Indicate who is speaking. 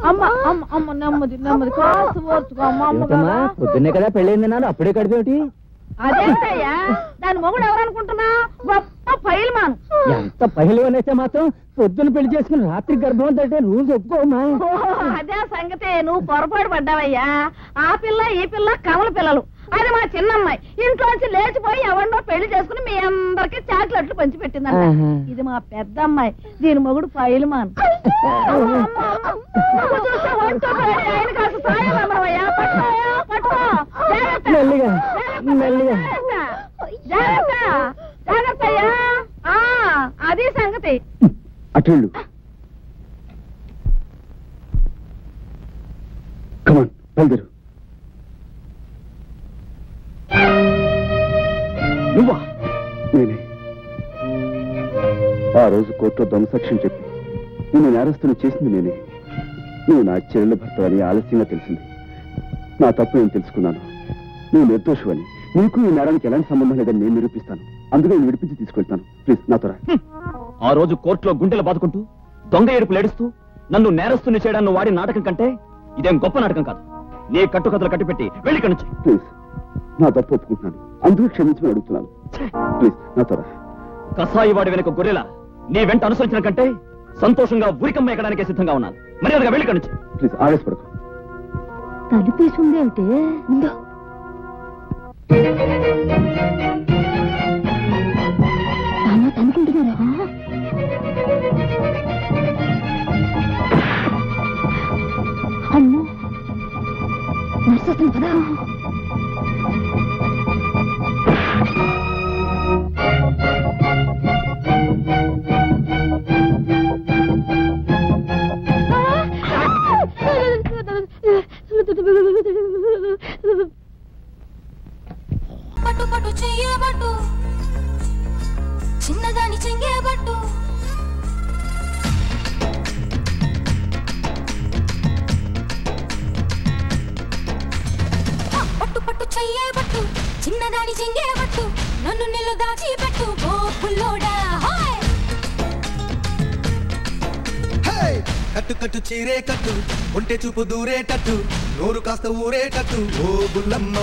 Speaker 1: అమ్మ నెమ్మది నెమ్మది కాస్త ఓర్చుకో అమ్మగారు.
Speaker 2: పొద్దున్నే కదా పెళ్ళైంది నాన్న, అప్పుడే కడిపేమిటి?
Speaker 1: అదేంటయ్యా, దాని మొగుడు ఎవరనుకుంటున్నా? గొప్ప పైల్మాన్.
Speaker 2: ఎంత పైలు అనేస్తే మాత్రం పొద్దున్న పెళ్లి చేసుకుని రాత్రి గర్భం అంటే రూల్స్ ఒప్పుకోమా?
Speaker 1: అదే సంగతే, నువ్వు పొరపాటు పడ్డావయ్యా. ఆ పిల్ల ఈ పిల్ల కమల పిల్లలు. అది మా చిన్నమ్మాయి ఇంట్లోంచి లేచిపోయి ఎవరినో పెళ్లి చేసుకుని మీ అందరికి చాక్లెట్లు పంచి పెట్టిందంట. ఇది మా పెద్ద అమ్మాయి, దీని మొగుడు పైల్మాన్.
Speaker 2: మెల్లిగా మెల్లిగా
Speaker 1: జాగ్రత్తయ్యా. అది సంగతి.
Speaker 3: అటు కమాన్ బయలుదేరు. నువ్వా? నేనే. ఆ రోజు కోర్టులో దొంగసాక్ష్యం చెప్పి నిన్ను నేరస్తుని చేసింది నేనే. నువ్వు నా చెల్లెల భర్త అని ఆలస్యంగా తెలిసింది. నా తప్పు నేను తెలుసుకున్నాను. నువ్వు నిర్దోషువని, నీకు ఈ నేరానికి ఎలాంటి సంబంధం లేదని నేను నిరూపిస్తాను. అందుకే నేను విడిపించి తీసుకెళ్తాను. ప్లీజ్ నాతో రా.
Speaker 2: ఆ రోజు కోర్టులో గుండెలు బాదుకుంటూ దొంగ ఏడుపులు ఏడుస్తూ నన్ను నేరస్తుని చేయడాన్ని వాడి నాటకం కంటే ఇదేం గొప్ప నాటకం కాదు. నీ కట్టుకథలు కట్టిపెట్టి వెళ్ళి ఇక్కడి నుంచి.
Speaker 3: ప్లీజ్, నా తప్పు ఒప్పుకుంటున్నాను. అందుకు క్షమించమని అడుగుతున్నాను. ప్లీజ్ నాతో రా.
Speaker 2: కసాయి వాడి వెనుక గొర్రెలా నీ వెంట అనుసరించిన కంటే సంతోషంగా ఊరికమ్మ ఎక్కడానికే సిద్ధంగా ఉన్నాను. మర్యాదగా వెళ్ళి ఇక్కడి నుంచి.
Speaker 3: ప్లీజ్ ఆవేశపడకు.
Speaker 1: తలుపేసుందేమిటే ఉందో. అనుకుంటున్నారా? అమ్మో, నర్సొస్తుంది కదా.
Speaker 4: పట్టు పట్టు చెయ్యబట్టు, చిన్నదాని చెంగేబట్టు, పట్టు పట్టు చెయ్యబట్టు, చిన్నదాని చెంగేబట్టు, నన్ను నిల్లు దాచి పెట్టు ఓ పుల్లోడా.
Speaker 5: కట్టు కట్టు చీరే కట్టు, ఒంటె చూపు దూరేటట్టు, నోరు కాస్త ఊరేటట్టు ఓ బుల్లమ్మ.